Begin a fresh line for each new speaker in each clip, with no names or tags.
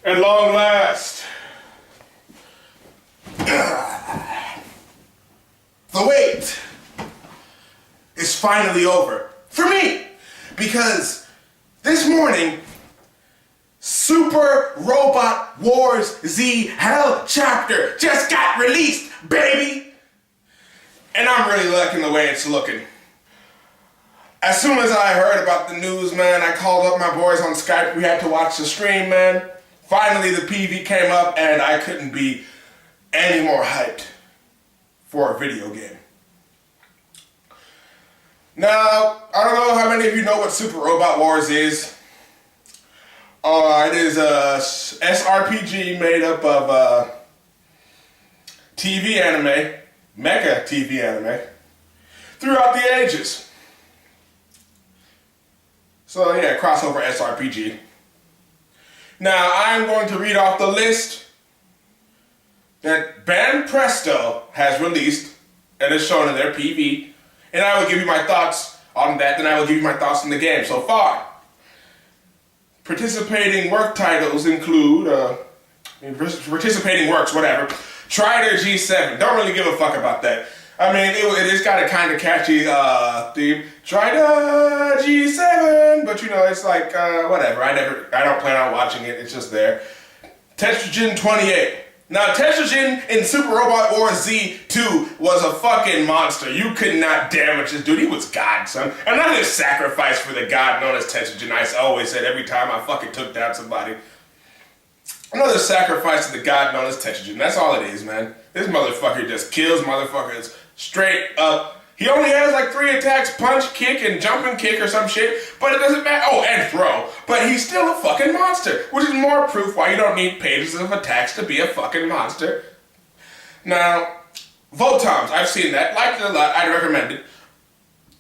At long last, the wait is finally over. For me! Because this morning, Super Robot Wars Z Hell Chapter just got released, baby! And I'm really liking the way it's looking. As soon as I heard about the news, man, I called up my boys on Skype. We had to watch the stream, man. Finally, the PV came up, and I couldn't be any more hyped for a video game. Now, I don't know how many of you know what Super Robot Wars is. It is a SRPG made up of TV anime, mecha TV anime, throughout the ages. So yeah, crossover SRPG. Now, I'm going to read off the list that Band Presto has released and is shown in their PV, and I will give you my thoughts on that, then I will give you my thoughts on the game so far. Participating work titles include, participating works, whatever. Trider G7, don't really give a fuck about that. I mean, it has got a kind of catchy theme. Trider G7, but you know, it's like, whatever. I don't plan on watching it, it's just there. Tetrogen 28. Now, Tetrogen in Super Robot Wars Z2 was a fucking monster. You could not damage this dude. He was God, son. Another sacrifice for the god known as Tetrogen. I always said every time I fucking took down somebody. Another sacrifice to the god known as Tetrogen. That's all it is, man. This motherfucker just kills motherfuckers straight up. He only has like 3 attacks, punch, kick, and jump and kick or some shit, but it doesn't matter. Oh, and throw. But he's still a fucking monster, which is more proof why you don't need pages of attacks to be a fucking monster. Now, Votoms, I've seen that, liked it a lot, I'd recommend it.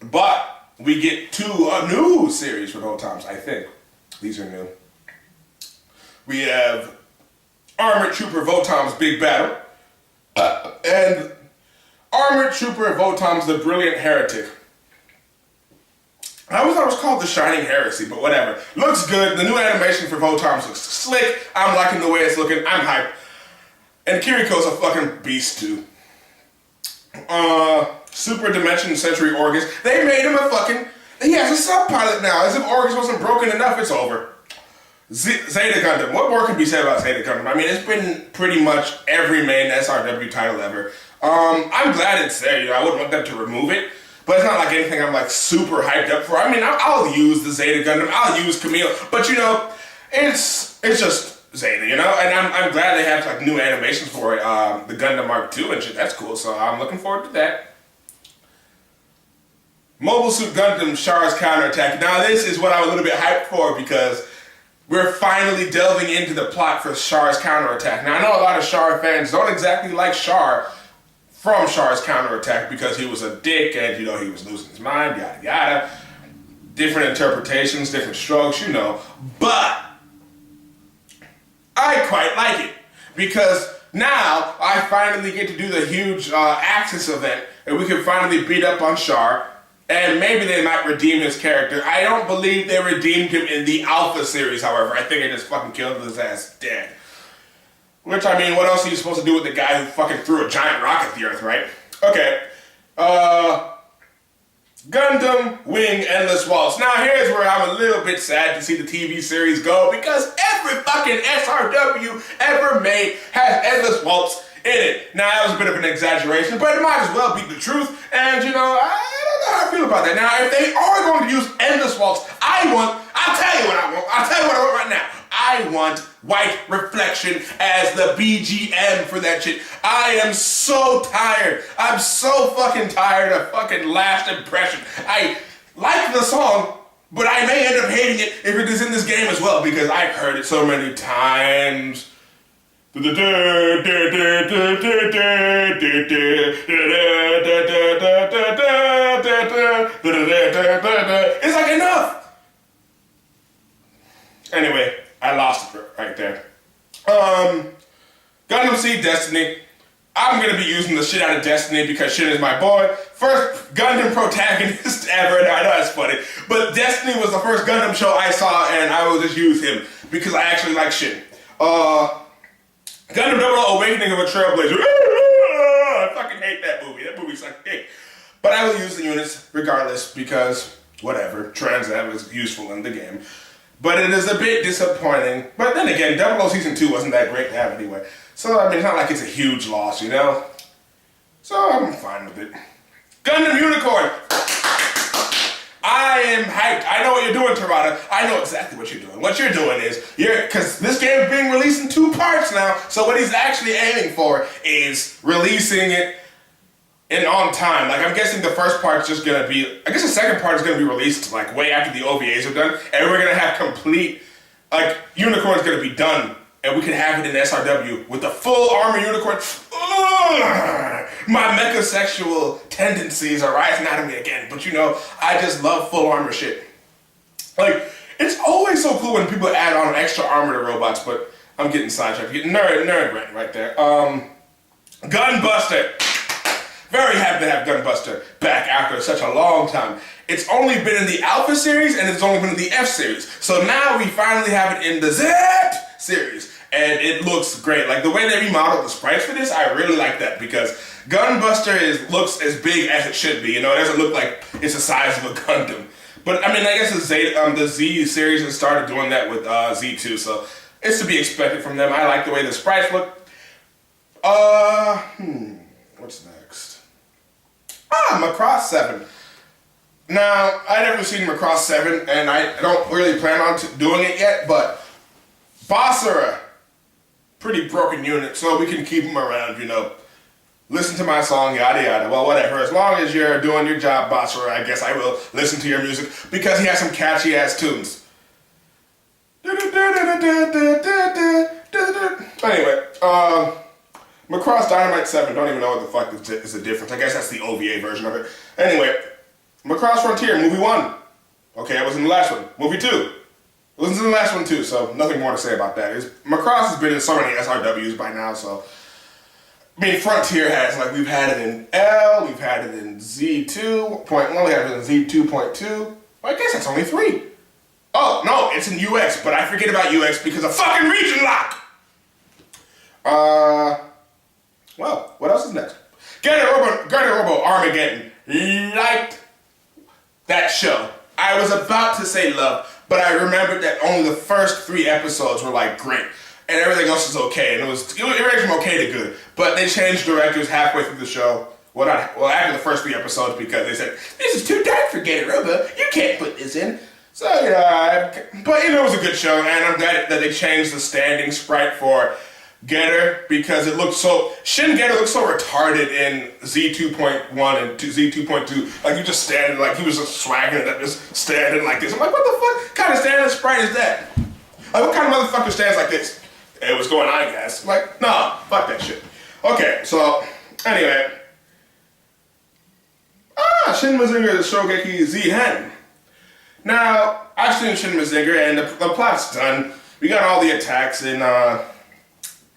But we get a new series for Votoms, I think. These are new. We have Armored Trooper Votoms Big Battle, and Armored Trooper Votoms the Brilliant Heretic. I always thought it was called the Shining Heresy, but whatever. Looks good. The new animation for Votoms looks slick. I'm liking the way it's looking. I'm hyped. And Kiriko's a fucking beast too. Super Dimension Century Orgus. They made him a fucking... He has a sub-pilot now. As if Orgus wasn't broken enough, it's over. Zeta Gundam. What more can be said about Zeta Gundam? I mean, it's been pretty much every main SRW title ever. I'm glad it's there, you know, I wouldn't want them to remove it, but it's not like anything I'm like super hyped up for. I mean, I'll use the Zeta Gundam, I'll use Camille, but you know, it's just Zeta, you know, and I'm glad they have like new animations for it, the Gundam Mark II and shit, that's cool, so I'm looking forward to that. Mobile Suit Gundam Char's Counterattack. Now this is what I'm a little bit hyped for because we're finally delving into the plot for Char's Counterattack. Now I know a lot of Char fans don't exactly like Char from Char's Counterattack because he was a dick and, you know, he was losing his mind, yada yada. Different interpretations, different strokes, you know. But I quite like it because now I finally get to do the huge Axis event and we can finally beat up on Char and maybe they might redeem his character. I don't believe they redeemed him in the Alpha series, however. I think they just fucking killed his ass dead. Which, I mean, what else are you supposed to do with the guy who fucking threw a giant rock at the Earth, right? Okay. Gundam Wing Endless Waltz. Now, here's where I'm a little bit sad to see the TV series go because every fucking SRW ever made has Endless Waltz in it. Now, that was a bit of an exaggeration, but it might as well be the truth. And, you know, I don't know how I feel about that. Now, if they are going to use Endless Waltz, I'll tell you what I want. I'll tell you what I want right now. I want White Reflection as the BGM for that shit. I am so tired. I'm so fucking tired of fucking Last Impression. I like the song, but I may end up hating it if it is in this game as well because I've heard it so many times. It's like enough. Anyway, I lost it right there. Gundam Seed Destiny. I'm gonna be using the shit out of Destiny because Shin is my boy. First Gundam protagonist ever. I know that's funny, but Destiny was the first Gundam show I saw and I will just use him because I actually like Shin. Gundam 00 Awakening of a Trailblazer. I fucking hate that movie. That movie's like dick. But I will use the units regardless because, whatever, Trans Am is useful in the game. But it is a bit disappointing. But then again, 00 Season 2 wasn't that great to have anyway. So, I mean, it's not like it's a huge loss, you know? So, I'm fine with it. Gundam Unicorn! I am hyped. I know what you're doing, Terada. I know exactly what you're doing. What you're doing is, because this game is being released in 2 parts now, so what he's actually aiming for is releasing it on time. Like, I'm guessing the first part's just gonna be, I guess the second part is gonna be released, like, way after the OVAs are done, and we're gonna have complete, like, Unicorn's gonna be done, and we can have it in SRW with the full armor Unicorn. Ugh, my mechasexual tendencies are rising out of me again, but you know, I just love full armor shit. Like, it's always so cool when people add on extra armor to robots, but I'm getting sidetracked. Getting nerd rant right there. Gunbuster. Very happy to have Gunbuster back after such a long time. It's only been in the Alpha series and it's only been in the F series. So now we finally have it in the Z series. And it looks great. Like the way they remodeled the sprites for this, I really like that because Gunbuster looks as big as it should be. You know, it doesn't look like it's the size of a Gundam. But I mean, I guess the Z series has started doing that with Z2, so it's to be expected from them. I like the way the sprites look. What's next? Macross 7. Now, I never seen Macross 7, and I don't really plan on doing it yet, but Basara, pretty broken unit, so we can keep him around, you know. Listen to my song, yada yada. Well, whatever. As long as you're doing your job, Basara, I guess I will listen to your music, because he has some catchy-ass tunes. Anyway, Macross Dynamite 7, don't even know what the fuck is the difference. I guess that's the OVA version of it. Anyway, Macross Frontier, movie 1. Okay, I was in the last one. Movie 2. I was in the last one too, so nothing more to say about that. Macross has been in so many SRWs by now, so... I mean, Frontier has, like, we've had it in L, we've had it in Z2.1, we have it in Z2.2. Well, I guess that's only 3. Oh, no, it's in UX, but I forget about UX because of fucking region lock! Well, what else is next? Garden Robo Armageddon. Liked that show. I was about to say love, but I remembered that only the first 3 episodes were like great, and everything else was okay, and it ranged from okay to good. But they changed directors halfway through the show. Well, after the first 3 episodes, because they said this is too dark for Garden Robo. You can't put this in. So yeah, but you know, it was a good show, and I'm glad that they changed the standing sprite for Getter, because it looked so, Shin Getter looked so retarded in Z2.1 and Z2.2. Like, you just standing, like, he was just swagging up, just standing like this. I'm like, what the fuck kind of standing sprite is that? Like, what kind of motherfucker stands like this? It was going on, I guess. Like, nah, fuck that shit. Okay, so, anyway. Shin Mazinger Shogeki Z-Hen. Now, I've seen Shin Mazinger, and the plot's done. We got all the attacks in,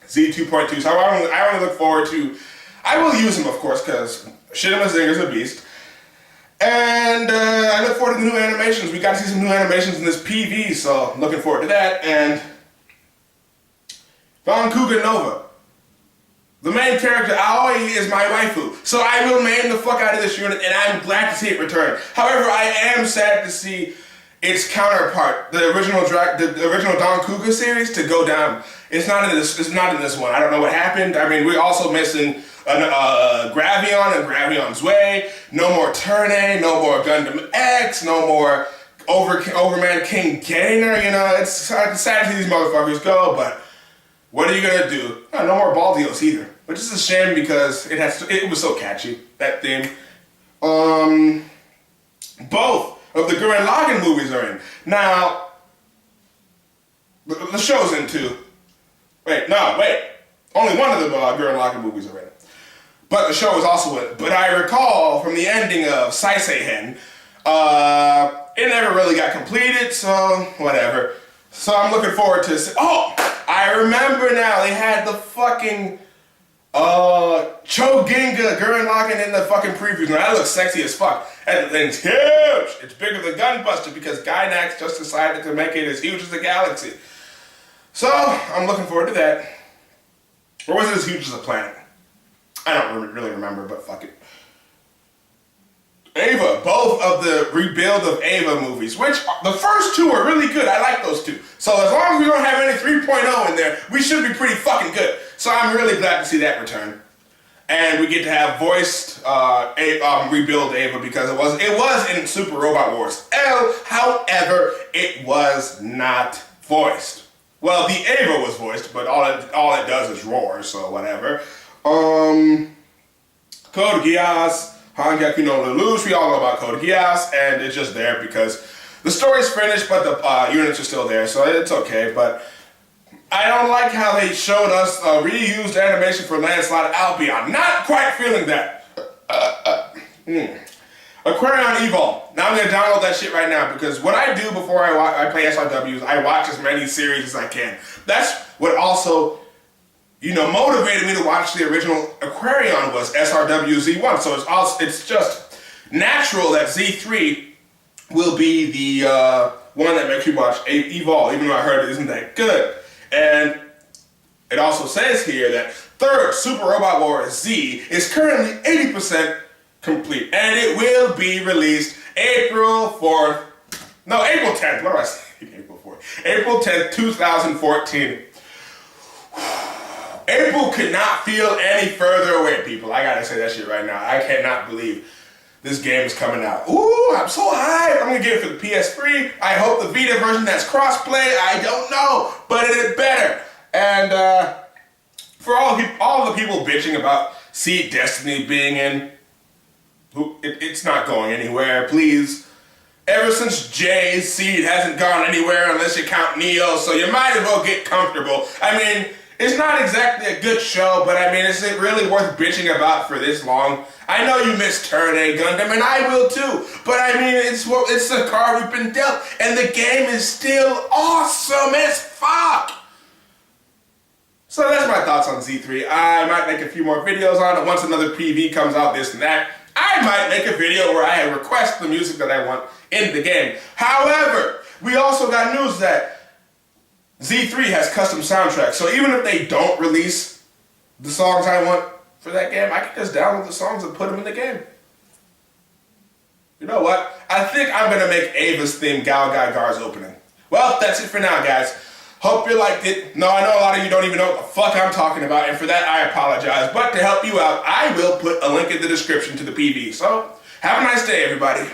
Z2.2, so I only look forward to, I will use him, of course, because Shin Mazinger's a beast. And I look forward to the new animations. We got to see some new animations in this PV, so I'm looking forward to that. And Von Kuga Nova. The main character, Aoi, is my waifu, so I will main the fuck out of this unit, and I'm glad to see it return. However, I am sad to see its counterpart, the original Don Kuga series, to go down. It's not in this. It's not in this one. I don't know what happened. I mean, we're also missing Gravion and Gravion's Way. No more Turne. No more Gundam X. No more Overman King Gainer. You know, it's sad to see these motherfuckers go. But what are you gonna do? No more Baldios either. Which is a shame because it was so catchy, that theme. Both of the Gurren Lagann movies are in. Now, the show's in too. Wait. Only one of the Gurren Lagann movies are in. But the show is also in. But I recall from the ending of Saiseihen, it never really got completed, so whatever. So I'm looking forward to... Oh! I remember now, they had the fucking... Choginga Gurren Lagann in the fucking previews. Now that looks sexy as fuck. And the thing's huge! It's bigger than Gunbuster because Gainax just decided to make it as huge as the galaxy. So, I'm looking forward to that. Or was it as huge as a planet? I don't really remember, but fuck it. Ava, both of the rebuild of Ava movies, which the first two are really good. I like those two. So as long as we don't have any 3.0 in there, we should be pretty fucking good. So I'm really glad to see that return. And we get to have voiced rebuild Ava because it was in Super Robot Wars L. However, it was not voiced. Well, the Ava was voiced, but all it does is roar, so whatever. Code Geass. Hangyaku no Lelouch, we all know about Code Geass, and it's just there because the story's finished, but the units are still there, so it's okay. But I don't like how they showed us reused animation for Lancelot Albion. Not quite feeling that. Aquarion Evolve. Now I'm going to download that shit right now because what I do before I play SRWs, I watch as many series as I can. That's what also motivated me to watch the original Aquarion was SRW Z1. So it's just natural that Z3 will be the one that makes you watch Evolve, even though I heard it isn't that good. And it also says here that third Super Robot Wars Z is currently 80% complete, and it will be released April 10th. What do I say? April 4th. April 10th, 2014. April could not feel any further away, people. I gotta say that shit right now. I cannot believe this game is coming out. Ooh, I'm so hyped. I'm gonna get it for the PS3. I hope the Vita version that's crossplay. I don't know, but it better. And for all the people bitching about Seed Destiny being in, it's not going anywhere. Please. Ever since Jay's Seed hasn't gone anywhere unless you count Neo, so you might as well get comfortable. I mean, it's not exactly a good show, but I mean, is it really worth bitching about for this long? I know you miss Turn A Gundam, and I will too. But I mean, it's the card we've been dealt, and the game is still awesome as fuck. So that's my thoughts on Z3. I might make a few more videos on it once another PV comes out, this and that. I might make a video where I request the music that I want in the game. However, we also got news that Z3 has custom soundtracks, so even if they don't release the songs I want for that game, I can just download the songs and put them in the game. You know what? I think I'm going to make Ava's theme Gal Gai Gar's opening. Well, that's it for now, guys. Hope you liked it. No, I know a lot of you don't even know what the fuck I'm talking about, and for that I apologize. But to help you out, I will put a link in the description to the PV. So, have a nice day, everybody.